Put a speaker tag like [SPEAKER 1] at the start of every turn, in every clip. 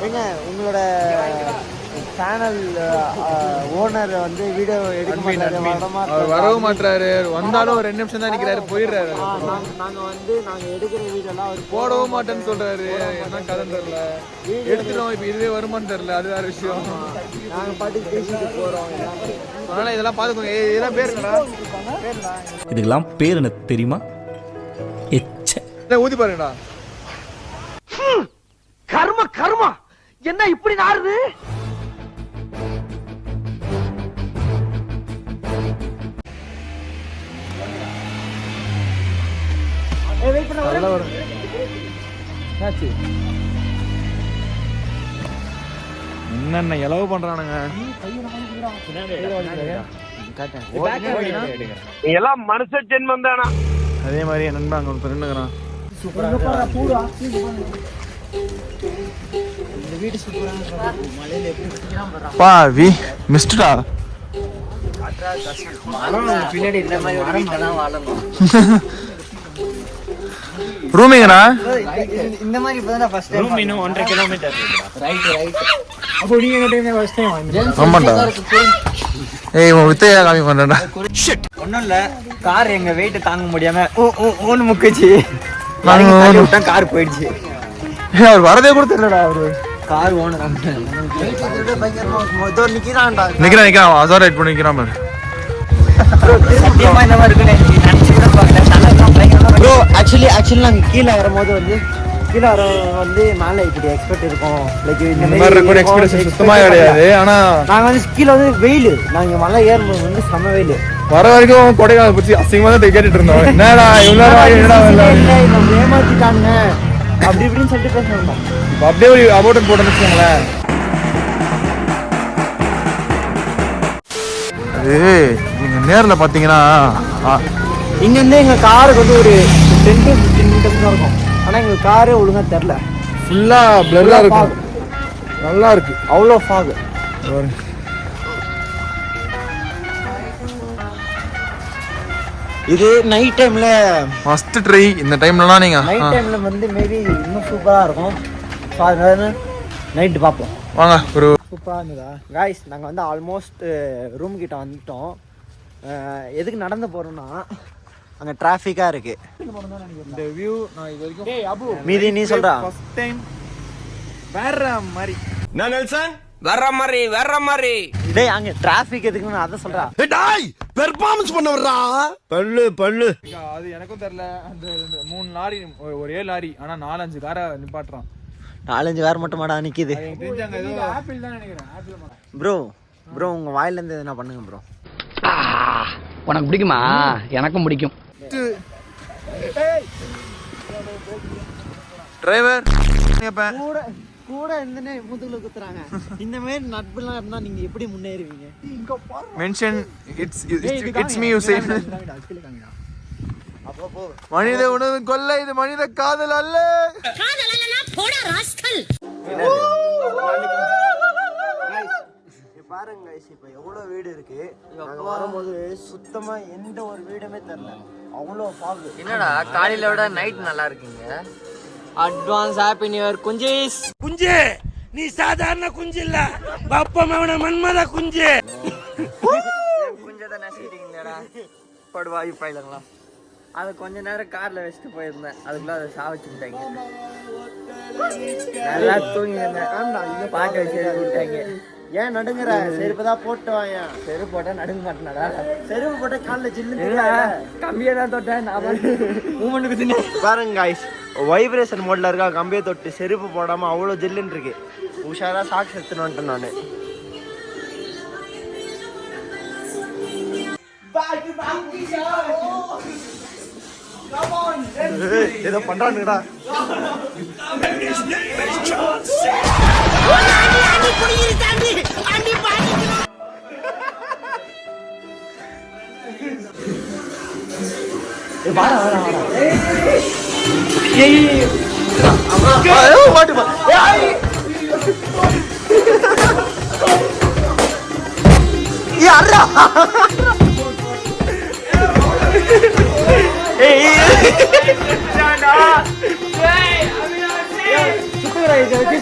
[SPEAKER 1] ஏங்க உங்களோட channel owner வந்து வீடியோ எடுக்க மாட்டாரு,
[SPEAKER 2] வரவும் மாட்டாரு. வந்தாலும் ஒரு 2 நிமிஷம் தான் நிக்கிறாரு, போயிடுறாரு.
[SPEAKER 1] நாங்க எடுக்கிற வீடியோலாம் அவர்
[SPEAKER 2] போடவும் மாட்டேன்னு சொல்றாரு. என்ன கதை தெரியல. எடுத்துட்டோம், இப்ப இதுவே வருமானு தெரியல, அது வேற விஷயம்.
[SPEAKER 1] நாங்க பாட்டுக்கு பேசிட்டு போறோம்.
[SPEAKER 2] அதனால இதெல்லாம் பாத்துக்கோங்க. இதெல்லாம் பேர் என்னடா?
[SPEAKER 3] இதுக்கெல்லாம் பேர் என்ன தெரியுமா?
[SPEAKER 2] ஊதி பாருங்கடா.
[SPEAKER 4] கர்ம கர்மா என்ன இப்படி நாறுது?
[SPEAKER 2] என்னென்ன இலவு பண்றானுங்க.
[SPEAKER 4] எல்லாம் மனுஷ ஜென்மம் தானா?
[SPEAKER 2] அதே மாதிரி என் நண்பன் அங்க நின்னுக்கிறான். பாவி மிஸ்டரா
[SPEAKER 1] பின்னாடி இந்த மாதிரி வாழணும்.
[SPEAKER 2] ரூமிங்கடா.
[SPEAKER 1] இந்த மாதிரி இப்பதான் ஃபர்ஸ்ட் டைம்.
[SPEAKER 3] ரூம் இன்னும் 1.5 கிலோமீட்டர்.
[SPEAKER 1] ரைட்.
[SPEAKER 2] அப்போ நீங்க எங்க டைம் ஃபர்ஸ்ட் டைம். ஆமாடா. ஏய் உன் வித்தையா காமி பண்றடா.
[SPEAKER 1] ஒண்ணும் இல்ல, கார் எங்க வெயிட் தாங்க முடியாம ஓன்னு முக்குச்சு. கார் போயிடுச்சு.
[SPEAKER 2] அவர் வரதே கூட தெரியலடா. அவரு
[SPEAKER 1] கார் ஓனர்
[SPEAKER 2] நிக்கிறான் அசார் ரைட் பண்ணி நிக்கிறான் பாரு.
[SPEAKER 1] ப்ரோ ஆக்சுவலி நாங்க கீழே வரும்போது வந்து மேலே இப்படி எக்ஸ்பெக்ட் இருக்கும். லைக் இந்த மாதிரி ரெக்கார்ட் எக்ஸ்பெக்டேஷன்
[SPEAKER 2] சுத்தமா கிடையாது. ஆனா
[SPEAKER 1] நாங்க வந்து கீழே வந்து வெயில், நாங்க மலை ஏறும்போது வந்து செம வெயில்.
[SPEAKER 2] வர வரைக்கும் கொடைக்கானல் பத்தி அசிங்கமா தான் கேட்டுட்டு இருந்தோம். என்னடா இவ்வளவு
[SPEAKER 1] ஏமாத்திட்டானுங்க அப்படி இப்படின்னு சொல்லிட்டு பேசணும்.
[SPEAKER 2] இப்போ அப்படியே ஒரு அபோர்ட் போட்டோன்னு வச்சுக்கோங்களேன். அது நீங்க நேரில் பார்த்தீங்கன்னா
[SPEAKER 1] இங்கேருந்து எங்கள் காருக்கு வந்து ஒரு 10 to 15 மீட்டர்ஸ் தான் இருக்கும். ஆனால் எங்கள் காரே ஒழுங்காக தெரில,
[SPEAKER 2] ஃபுல்லாக பிளர்ராக இருக்கும். நல்லா இருக்கு,
[SPEAKER 1] அவ்வளோ ஃபாகு. இது நைட் டைம்ல
[SPEAKER 2] மஸ்ட் ட்ரை. இந்த டைம்லலாம் நீங்க
[SPEAKER 1] நைட் டைம்ல வந்து மேபி இன்னும் சூப்பரா இருக்கும். நைட் பார்ப்போம்
[SPEAKER 2] வாங்க. ஒரு
[SPEAKER 1] சூப்பராக இருந்ததா காய்ஸ்? நாங்கள் வந்து ஆல்மோஸ்ட் ரூம் கிட்ட வந்துட்டோம். எதுக்கு நடந்து போகிறோம்னா அங்கே டிராஃபிக்காக இருக்கு.
[SPEAKER 2] இந்த வியூ நான் இது வரைக்கும்
[SPEAKER 1] மீதி நீ சொல்கிறா
[SPEAKER 2] ஃபர்ஸ்ட் டைம் வேற மாதிரி.
[SPEAKER 4] நான் நெல்சன் வர்ற மாதிரி
[SPEAKER 1] டேய் அங்கே டிராஃபிக் எதுக்குன்னு நான் அதை சொல்கிறா.
[SPEAKER 4] டேய் பெர்ஃபார்மன்ஸ் பண்ண வர்றா. பல்லு
[SPEAKER 2] அது எனக்கும் தெரியல. அந்த 3 லாரி, ஒரே லாரி, ஆனா 4-5 காரை நிப்பாட்டுறான்.
[SPEAKER 1] 4-5 கார் மட்டும் மாடா நிற்கிது.
[SPEAKER 2] ஆப்பிள் தான் நினைக்கிறேன். ஆப்பிள்
[SPEAKER 1] ப்ரோ உங்கள் வாயிலேருந்து எதுனா பண்ணுங்க ப்ரோ.
[SPEAKER 3] உனக்கு பிடிக்குமா? எனக்கும் பிடிக்கும்.
[SPEAKER 2] டிரைவர்
[SPEAKER 1] கூட இருந்தனே முதுகுல குத்துறாங்க. இந்த மாதிரி நட்புலாம் இருந்தா நீங்க எப்படி முன்னேறுவீங்க?
[SPEAKER 2] மென்ஷன் இட்ஸ் மீ யூசேன். மனித உணவு கொல்ல, இது மனித காதல் அல்ல.
[SPEAKER 5] போடா ராஸ்கல்.
[SPEAKER 1] பாருங்க गाइस, இப்போ எவ்வளவு வீடு இருக்கு. நாங்க வரும்போது சுத்தமா எந்த ஒரு வீடுமே தெரியல, அவ்வளோ ஃபாக்.
[SPEAKER 6] என்னடா காலையில விட நைட் நல்லா இருக்கீங்க.
[SPEAKER 1] அட்வான்ஸ் ஹாப்பி நியூ இயர் குஞ்சீஸ்.
[SPEAKER 4] குஞ்சே நீ சாதாரண குஞ்சு இல்ல, பப்பமவன மன்மத குஞ்சு.
[SPEAKER 6] குஞ்சத நசிட்டீங்கடா படுவாய் பைலங்களா. அது கொஞ்ச நேரம் கார்ல வச்சுட்டு போயிருந்தேன், அதுக்குள்ள அதை சாவச்சுட்டாங்க. நல்லா தூங்கிருந்தேன், பாக்க வச்சு விட்டாங்க.
[SPEAKER 1] ஏன் நடுங்குற? செருப்பு தான் போட்டு வாங்க.
[SPEAKER 6] செருப்பு போட்டா நடுங்க மாட்டேனாடா.
[SPEAKER 1] செருப்பு போட்ட காலில் ஜில்லு
[SPEAKER 6] கம்பியை தான் தொட்டேன் மூமெண்ட்டுக்கு.
[SPEAKER 1] பாருங்க गाइस, வைப்ரேஷன் மோட்ல இருக்கா, கம்பியை தொட்டு செருப்பு போடாம அவ்வளோ ஜில்லுன்னு இருக்கு. உஷாரா சாக்ஸ் எடுத்துன்னு வந்துட்டேன் நானு. ஏதோ பண்றானுடா.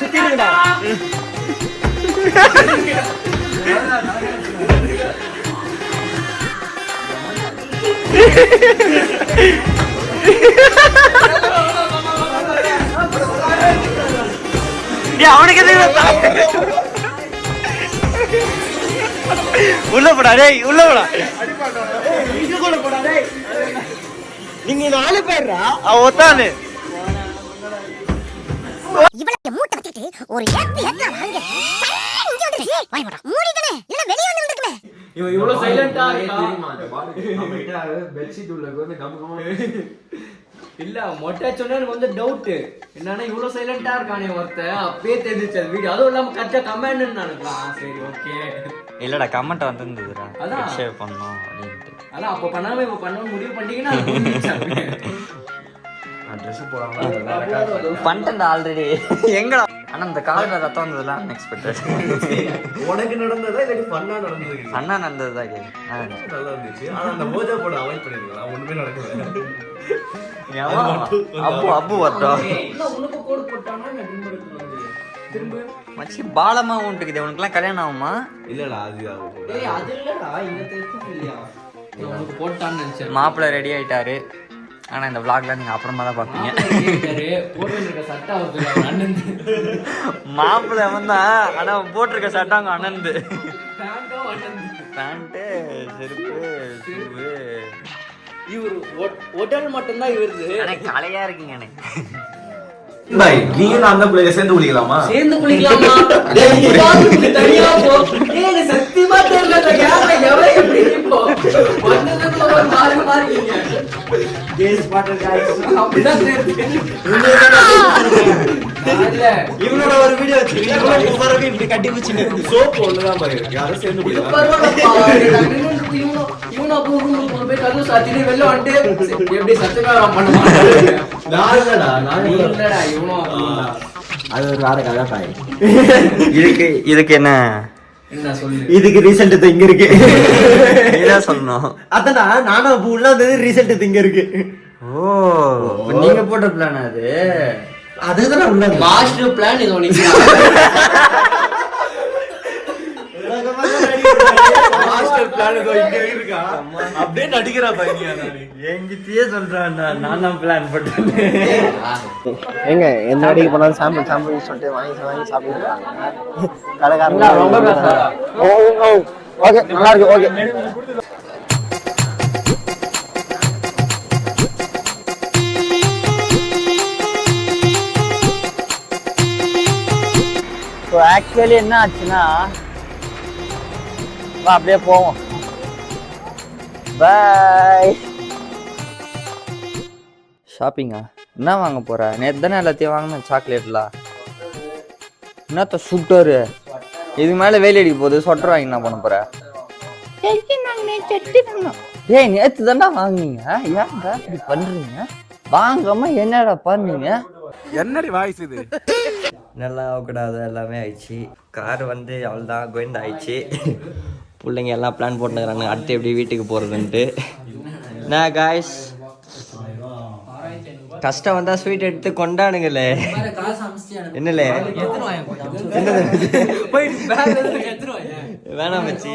[SPEAKER 1] சுத்தி சொல்லுடா. அவனுக்கு உள்ள போடா டேய், உள்ள போடா. நீங்க 4 பேர்ரா, அவ ஒத்தானே.
[SPEAKER 5] இவளை மூட்டை வச்சிட்டு ஒரு ஏத்து ஏத்துற வாங்க. இங்க வந்துச்சு. வாய் போடா. மூடிட்டனே. இல்ல வெளிய வந்து விட்டுக்குமே.
[SPEAKER 2] இவன் இவ்வளவு சைலண்டா தெரியுமா? அந்த பாடி நம்மகிட்ட பெட்ஷீட் உள்ள வந்து கம்ம இல்ல மொட்டை சொன்னா எனக்கு வந்து டவுட் என்னன்னா இவ்வளவு சைலண்டா இருக்கானே ஒருத்தன் அப்பயே தெரிஞ்சிச்சு அது வீடியோ. அதுவும் இல்லாம கரெக்டா கமெண்ட் நினைக்கலாம். சரி ஓகே
[SPEAKER 6] இல்லடா கமெண்ட் வந்திருந்ததுடா.
[SPEAKER 2] அதான்
[SPEAKER 6] ஷேர் பண்ணோம் அப்படின்ட்டு.
[SPEAKER 2] அதான் அப்ப பண்ணாம இப்ப பண்ணணும் முடிவு பண்ணிட்டீங்கன்னா ட்ரெஸ் போடாம
[SPEAKER 6] பண்ணிட்டேன் ஆல்ரெடி. எங்கடா ஆனா இந்த காலில் ரத்தம் வந்ததுலாம் அன்எக்ஸ்பெக்டட்.
[SPEAKER 2] உனக்கு நடந்ததா இல்ல பண்ணா நடந்தது?
[SPEAKER 6] அண்ணா நடந்ததுதான் கேள்வி.
[SPEAKER 2] நல்லா இருந்துச்சு. ஆனா அந்த மோஜா போட அவாய்ட் பண்ணிருக்கலாம். ஒண்ணுமே நடக்கல.
[SPEAKER 6] அப்பு வரட்டும்.
[SPEAKER 2] உனக்கு கோடு போட்டானா நான் திரும்ப
[SPEAKER 6] மச்சி பாலமா உண்டுக்குது. உனக்குலாம் கல்யாணம் ஆகுமா?
[SPEAKER 2] இல்லடா அது அது இல்லடா இந்த தெரிஞ்சு இல்லையா உனக்கு போட்டான்னு நினைச்சேன்.
[SPEAKER 6] மாப்பிள்ளை ரெடி ஆயிட்டாரு. ஆனா இந்த vlogல நீங்க அப்புறமா தான் பாப்பீங்க.
[SPEAKER 2] போட்டுருக்க சட்டை அவருக்கு அண்ணன்
[SPEAKER 6] மாப்பிள்ளை வந்தா ஆனா போட்டிருக்க சட்டை அவங்க அண்ணந்து. பேண்ட் செருப்பு ஷூவு
[SPEAKER 2] இவரு உடல் மட்டும்தான் இவருது.
[SPEAKER 6] ஆனா கலையா இருக்கீங்க எனக்கு.
[SPEAKER 2] நீங்க அந்த பிள்ளைய சேர்ந்து குளிக்கலாமா? சேர்ந்து குளிக்கலாமா? தனியா போ. ஏய் சத்தியமா தெரியல அந்த கேமரா எவரே எப்படி போ. வந்ததுக்கு ஒரு மார்க் மார்க்கீங்க. கேஸ் பாட்டர் गाइस. அப்படிதான் தெரியுது. இல்ல இவனோட ஒரு வீடியோ வச்சிருக்கீங்க. இவனோட பரவாயில்லை இப்படி கட்டி வச்சிங்க. சோப் ஒண்ணுதான் பாரு. யாரும் சேர்ந்து குளிக்கலாம். பரவாயில்லை. இவனோ போகும்போது போய் கதவு சாத்திட்டு வெளில வந்து எப்படி சத்தியகாரம் பண்ண மாட்டாங்க. நான் இல்லடா இவனோ அது ஒரு வேற கதை பாய்.
[SPEAKER 6] இதுக்கு என்ன
[SPEAKER 2] சொல்லு.
[SPEAKER 1] இதுக்கு ரிசல்ட் இங்க இருக்கு.
[SPEAKER 6] நீதான் சொல்லணும்.
[SPEAKER 1] அத்தனா நானும் அப்ப உள்ள வந்தது ரிசல்ட் இங்க இருக்கு.
[SPEAKER 6] ஓ நீங்க போட்ட பிளான் அது.
[SPEAKER 1] அதுதான் உள்ள
[SPEAKER 2] மாஸ்டர் பிளான் இது நீங்க. மாஸ்டர் பிளான் இதோ இங்க இருக்கா. அப்படியே நடிக்கிறா பையனியா.
[SPEAKER 6] என்கிட்டயே சொல்றான்டா நான் தான் பிளான் போட்டேன்.
[SPEAKER 1] எங்க எந்த கடைக்கு போனாலும் சாம்பிள் சொல்லிட்டு வாங்கி சாப்பிடுறாங்க கடைக்காரங்க. ரொம்ப ஓகே நல்லா இருக்கு. ஓகே ஸோ ஆக்சுவலி என்ன ஆச்சுன்னா அப்படியே போவோம். பாய்.
[SPEAKER 6] ஷாப்பிங்கா? என்ன வாங்க போற? நேற்று தானே எல்லாத்தையும் வாங்கினேன். சாக்லேட்லாம் என்னத்த சுட்டரு. இது மேலே வெயில் அடிக்க போகுது. சொட்டர் வாங்கி என்ன பண்ண போற? ஏய் நேற்று தானே வாங்கினீங்க. ஏன்டா இப்படி பண்றீங்க? வாங்காம என்னடா பண்ணீங்க?
[SPEAKER 3] என்னடி வாய்ஸ் இது?
[SPEAKER 6] நல்லா ஆகக்கூடாது. எல்லாமே ஆயிடுச்சு. கார் வந்து அவ்வளோதான் கோவிந்த ஆயிடுச்சு. பிள்ளைங்க எல்லாம் பிளான் போட்டுக்கிறாங்க அடுத்து எப்படி வீட்டுக்கு போகிறதுன்ட்டு. நான் காய்ஸ் கஷ்டம் வந்தா ஸ்வீட் எடுத்து கொண்டாடுங்களே. என்னலே வேணாம் மச்சி.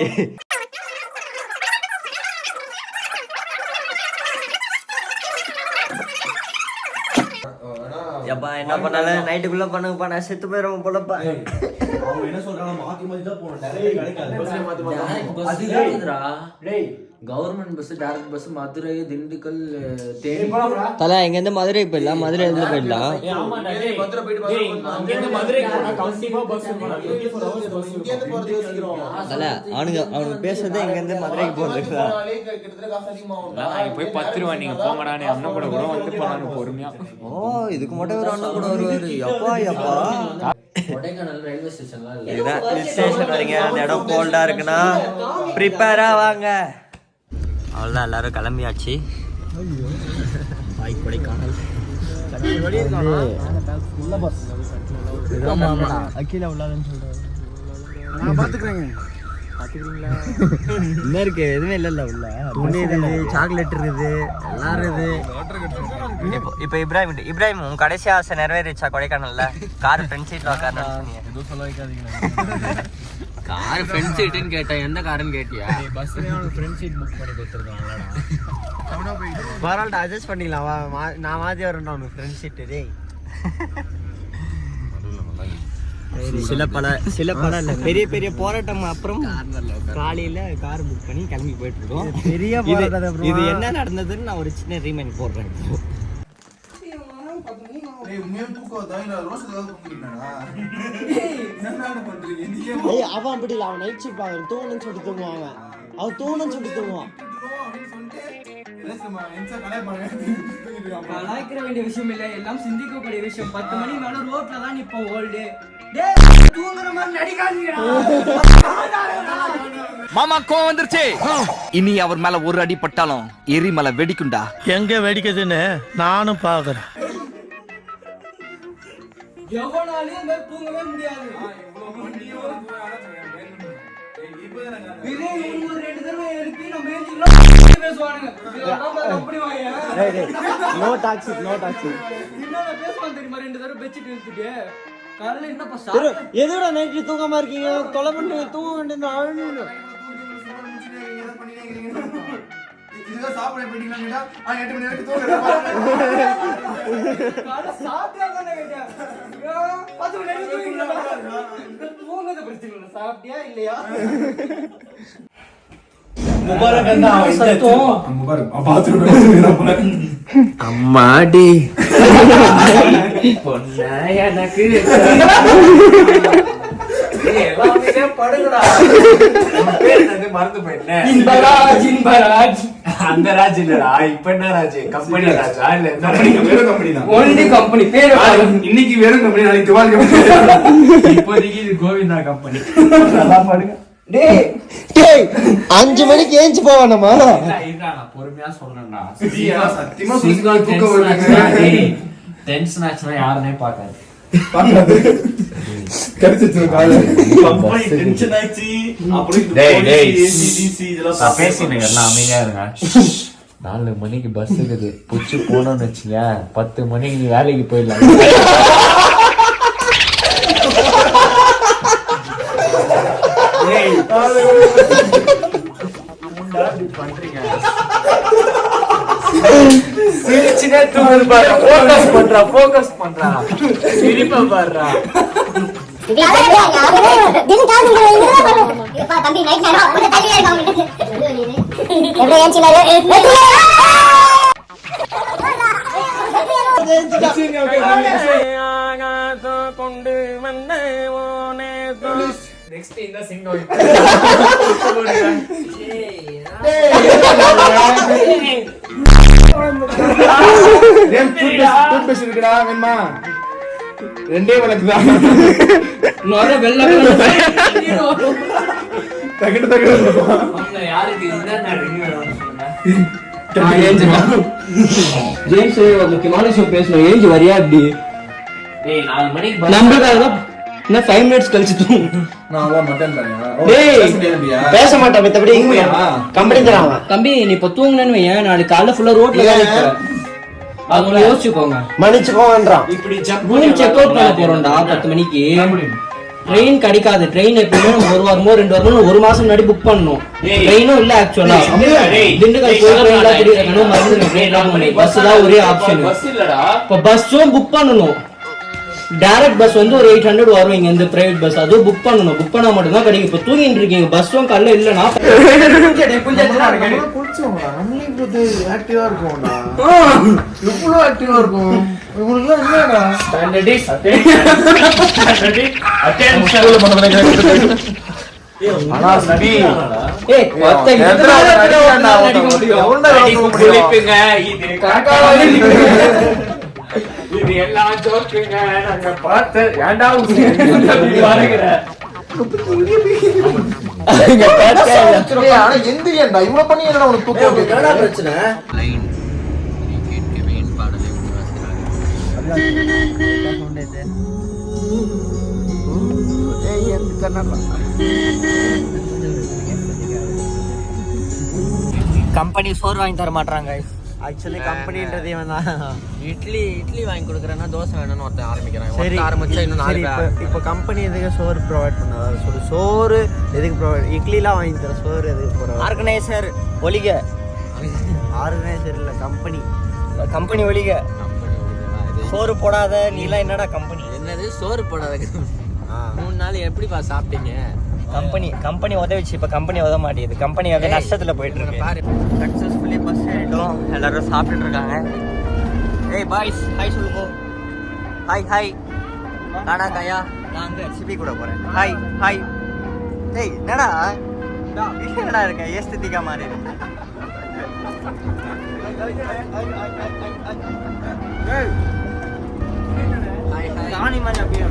[SPEAKER 6] எப்பா என்ன பண்ணாலும் நைட்டுக்குள்ள பண்ணுங்கப்பா. நான் செத்து போயிடுவோம் போலப்பா.
[SPEAKER 2] அவங்க என்ன சொல்றாங்க மாத்தி மாத்தி தான் போறோம். நிறைய கிடைக்காது. Government bus direct bus Madurai Dindigul Theni
[SPEAKER 6] தல இங்க இருந்து மதுரை போயிடலாம். மதுரை இருந்து போயிடலாம். தல அவனுக்கு பேசுறது இங்க இருந்து மதுரைக்கு போறதுக்கு
[SPEAKER 3] போய் 10 ரூபா நீங்க போங்கடா. நீ அண்ணன் கூட கூட வந்து போனாங்க பொறுமையா.
[SPEAKER 6] ஓ இதுக்கு மட்டும் ஒரு அண்ணன் கூட வருவாரு. எப்பா எப்பா
[SPEAKER 2] கொடைக்கானல் ரயில்வே ஸ்டேஷன்லாம் இல்ல.
[SPEAKER 6] இதுதான் ஸ்டேஷன் வரீங்க. அந்த இடம் கோல்டா இருக்குன்னா ப்ரிப்பேரா வாங்க. அவ்வளோதான் எல்லாரும் கிளம்பியாச்சு. கொடைக்கானல்
[SPEAKER 1] அக்கீழ உள்ளாதுன்னு சொல்றாரு. நான் பாத்துக்கிறேங்க. என்ன இருக்கு? எதுவுமே இல்ல உள்ள. துணி இருக்குது, சாக்லேட் இருக்குது, எல்லாம் இருக்குது.
[SPEAKER 6] இப்போ இப்ராஹிம் உன் கடைசி ஆசை நிறைவேறிச்சா கொடைக்கானல்ல? கார் ஃப்ரண்ட் சீட்ல உட்காரணும். எதுவும் சொல்ல வைக்காதீங்க. கார் ஃப்ரண்ட் சீட்டுன்னு கேட்டேன், எந்த காருன்னு கேட்டியா? பஸ்ல ஃப்ரண்ட் சீட் புக் பண்ணி கொடுத்துருக்காங்களா?
[SPEAKER 1] பரவாயில்ல, அட்ஜஸ்ட் பண்ணிக்கலாம். நான் மாதிரி வரேன்டா உனக்கு ஃப்ரண்ட் சீட்டு. டேய் சில பல இல்ல பெரிய பெரிய போராட்டம் அப்புறம் காலையில கார் புக் பண்ணி கிளம்பி போயிட்டு இருக்கோம். பெரிய போராட்டம். இது என்ன நடந்ததுன்னு நான் ஒரு சின்ன ரீமைண்ட் போடுறேன். அவன் அப்படி இல்ல, அவன் நைட் ஷிஃப்ட் அவன் தூங்கணும்னு சொல்லிட்டு தூங்குவாங்க. அவன் தூங்கணும்னு சொல்லிட்டு தூங்குவான்.
[SPEAKER 2] கலாய்க்கிற வேண்டிய விஷயம் இல்ல, எல்லாம் சிந்திக்கக்கூடிய விஷயம். 10 மணி மேல ரோட்ல தான் நிப்போம் ஓல்டு. தூங்குற மாதிரி நடிக்காதீங்க.
[SPEAKER 7] மாமா கோவம் வந்துருச்சு. இனி அவர் மேல ஒரு அடி பட்டாலும் எரிமலை வெடிக்குண்டா.
[SPEAKER 4] எங்க வெடிக்குதுன்னு நானும் பாக்குறேன்.
[SPEAKER 2] எவனாலையும் இந்த மாதிரி தூங்கவே முடியாது. இதே இவங்க ஒரு 2 தடவை எழுப்பி நம்ம ஏஞ்சிக்கலாம் பேசுவானுங்க. அப்படி வாங்க.
[SPEAKER 1] No toxic.
[SPEAKER 2] என்னடா பேசுவான் தெரியுமா? 2 தடவை பெட்ஷீட் எடுத்துட்டு காலையில என்னப்பா சாப்பிட்டு
[SPEAKER 1] எதுடா நைட்ல தூங்காம இருக்கீங்க? தொலை பண்ணி தூங்க வேண்டியது அழுன்னு.
[SPEAKER 2] இதுதான் சாப்பிட போயிட்டீங்களா? 8 மணி வரைக்கும் தூங்குறேன். காலை சாப்பிட்டாதானே கேட்டேன். 10 மணி வரைக்கும் தூங்குறீங்களா? தூங்குறது பிரச்சனை இல்ல, சாப்பிட்டியா இல்லையா? முபாரக் அண்ணா சத்தம் முபாரக் பாத்ரூம்
[SPEAKER 3] அம்மாடி
[SPEAKER 2] பொண்ணா எனக்கு எல்லாமே படுங்கடா. பேர் என்னது மறந்து போயிட்டேன். இன்பராஜ். அந்த ராஜ் இல்லடா, இப்ப என்ன ராஜ்? கம்பெனி ராஜா இல்ல? வெறும் கம்பெனி தான். ஒன்லி கம்பெனி பேரு. இன்னைக்கு வெறும் கம்பெனி, நாளைக்கு திவால் கம்பெனி. இப்போதைக்கு இது கோவிந்தா கம்பெனி. நல்லா பாடுங்க.
[SPEAKER 1] டேய் 5 மணிக்கு ஏஞ்சி போவானமா?
[SPEAKER 3] இல்ல நான் பொறுமையா சொல்றேன்டா.
[SPEAKER 2] சத்தியமா சிங்கிள் தூக்கம் வருது.
[SPEAKER 3] டென்ஷன் ஆச்சுனா யாருனே பார்க்காது.
[SPEAKER 2] கடிச்சிட்டு கால கம்பெனி டென்ஷன் ஆயிச்சு. அப்படியே
[SPEAKER 3] டேய்
[SPEAKER 2] ஏசிடிசி இதெல்லாம்
[SPEAKER 3] பேசினீங்க எல்லாம் அமைதியா இருங்க. 4 மணிக்கு பஸ் இருக்குது, புடிச்சு போனோம்னு வச்சுங்க 10 மணிக்கு நீ வேலைக்கு போயிடலாம்.
[SPEAKER 2] சிரிச்சுனே தூங்குது பாரு. ஃபோக்கஸ் பண்றா. சிரிப்பா பாருடா.
[SPEAKER 5] தம்பி நைட் நேரம் கொஞ்சம் தள்ளியா இருக்காங்க. எப்படி ஏஞ்சினாரு?
[SPEAKER 4] கொண்டு வந்த
[SPEAKER 3] நெக்ஸ்ட் இந்த சிங்கம்
[SPEAKER 2] ரெண்டே வழக்குதான்.
[SPEAKER 3] யாருக்கு என்ன
[SPEAKER 2] ஜேம்ஸ் ஒரு முக்கியமான விஷயம் பேசணும். ஏஞ்சி வரியா? அப்படி
[SPEAKER 3] 4 மணிக்கு
[SPEAKER 2] நம்மளுக்காக தான். என்ன 5 மினிட்ஸ் கழிச்சு தூங்கும்.
[SPEAKER 1] பேச மாட்டேன். மத்தபடி கம்பெனி தராங்க.
[SPEAKER 2] தம்பி நீ இப்ப தூங்குனேன்னு வையேன், நாளைக்கு காலைல ஃபுல்லா ரோட்ல தான் இருப்ப. அவங்க யோசிச்சுக்கோங்க.
[SPEAKER 1] மன்னிச்சுக்கோங்கன்றான்.
[SPEAKER 2] இப்படி ரூம் செக் அவுட் பண்ண போறோம்டா 10 மணிக்கு. ட்ரெயின் கிடைக்காது. ட்ரெயின் எப்பவுமே நம்ம 1 வாரமோ 2 வாரமோ 1 மாசம் முன்னாடி புக் பண்ணணும். ட்ரெயினும் இல்ல ஆக்சுவலா. திண்டுக்கல் போய் ட்ரெயின்ல கிடைக்கணும். மருந்து ட்ரெயின் பஸ் தான் ஒரே ஆப்ஷன்.
[SPEAKER 3] பஸ் இல்லடா.
[SPEAKER 2] இப்ப பஸ்ஸும் புக் பண்ணணும். டைரக்ட் பஸ் வந்து ஒரு 800 வரும் இங்க இருந்து. பிரைவேட் பஸ் அதுவும் புக் பண்ணணும். புக் பண்ணா மட்டும் தான் கிடைக்கும். இப்ப தூங்கிட்டு இருக்கீங்க, பஸ்ஸும் காலைல இல்லனா
[SPEAKER 1] ஆக்டிவா இருக்கும்டா. எவ்வளவு ஆக்டிவா இருக்கும் இவனுக்கு. என்னடா
[SPEAKER 3] ஸ்டாண்டர்டிஸ்
[SPEAKER 1] ஆனா சரி.
[SPEAKER 2] ஏய் மொத்த
[SPEAKER 3] குளிப்புங்க இது காக்காவாடி இது எல்லாம் ஜோக்குங்க. நாங்க பார்த்து ஏன்டா வரகிற
[SPEAKER 1] ஆனா எந்திரியன்டா இவ்வளவு பண்ணி என்னடா உனக்கு தூக்கம் என்னடா பிரச்சனை?
[SPEAKER 6] கம்பெனி சோறு வாங்கி தர மாட்டாங்க.
[SPEAKER 1] ஆக்சுவலி கம்பெனின்றதே வேணாம்.
[SPEAKER 6] இட்லி வாங்கி கொடுக்குறேன்னா தோசை வேணும்னு ஒருத்தன் ஆரம்பிக்கிறான்.
[SPEAKER 1] சரி
[SPEAKER 6] ஆரம்பிச்சா இன்னும் 4 பேர்.
[SPEAKER 1] இப்போ கம்பெனி எதுக்கு சோறு ப்ரொவைட் பண்ணாத சொல்லு. சோறு எதுக்கு ப்ரொவைட்? இட்லிலாம் வாங்கி தர, சோறு எதுக்கு ப்ரொவைட்? ஆர்கனைசர் ஒலிக. ஆர்கனைசர் இல்லை, கம்பெனி ஒலிக. சோறு போடாத நீலாம் என்னடா கம்பெனி?
[SPEAKER 6] என்னது சோறு போடாத? 3 நாள் எப்படிப்பா சாப்பிட்டீங்க?
[SPEAKER 1] கம்பெனி உதவிச்சு, இப்போ கம்பெனி உதவ மாட்டேங்குது. கம்பெனி வந்து நஷ்டத்தில் போயிட்டு இருக்கு. சக்ஸஸ்ஃபுல்லி பஸ் ஏறிட்டோம், எல்லாரும் சாப்பிட்டுட்டு இருக்காங்க. ஏய் பாய்ஸ், ஹாய் சொல்லுங்க. ஹாய் நானா கையா, நான் வந்து சிபி கூட போகிறேன். ஹாய். ஏய் என்னடா என்னடா இருக்க ஏஸ்தட்டிக்கா மாதிரி இருக்கு. காணி மாதிரி அப்படியே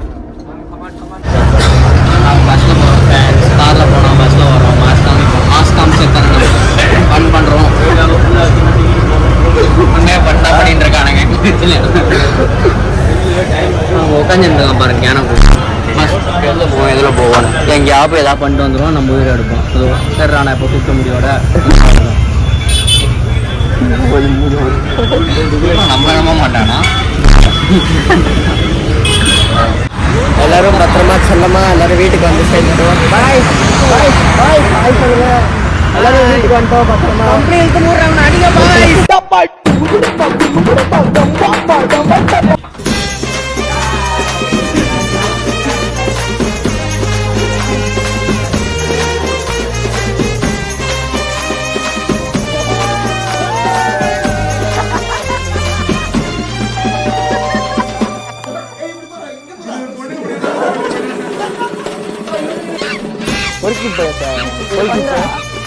[SPEAKER 6] பஸ்ஸில் போகிறோம் ஃப்ரெண்ட்ஸ், காரில் போனோம், பஸ்ஸில் வரோம், மாஸ்க் காமிச்சு ஃபன் பண்ணுறோம். ஒன்றே பண்ணா பண்ணிட்டு இருக்கானுங்க. உட்காந்துருக்கான் பாருங்க. எனக்கு பஸ் எதில் போவோம், எதில் போவோம், எங்கேயாவது ஏதாவது பண்ணிட்டு வந்துடுவோம், நம்ம உயிரை எடுப்போம். சரி நான் இப்போ கூப்பிட்ட முடியோட நம்ம நம்ப மாட்டானா.
[SPEAKER 1] எல்லாரும் பத்திரமா செல்லமா எல்லாரும் வீட்டுக்கு வந்து சேர்ந்துட்டோம். பாய் சொல்லுங்க. எல்லாரும் வீட்டுக்கு வந்துட்டோம் பத்திரமா. கம்பெனி இழுத்து மூடுறாங்க அடிக்க. பாய். ஒரு கிட்ட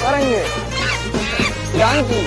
[SPEAKER 1] வரங்க ஜாங்கி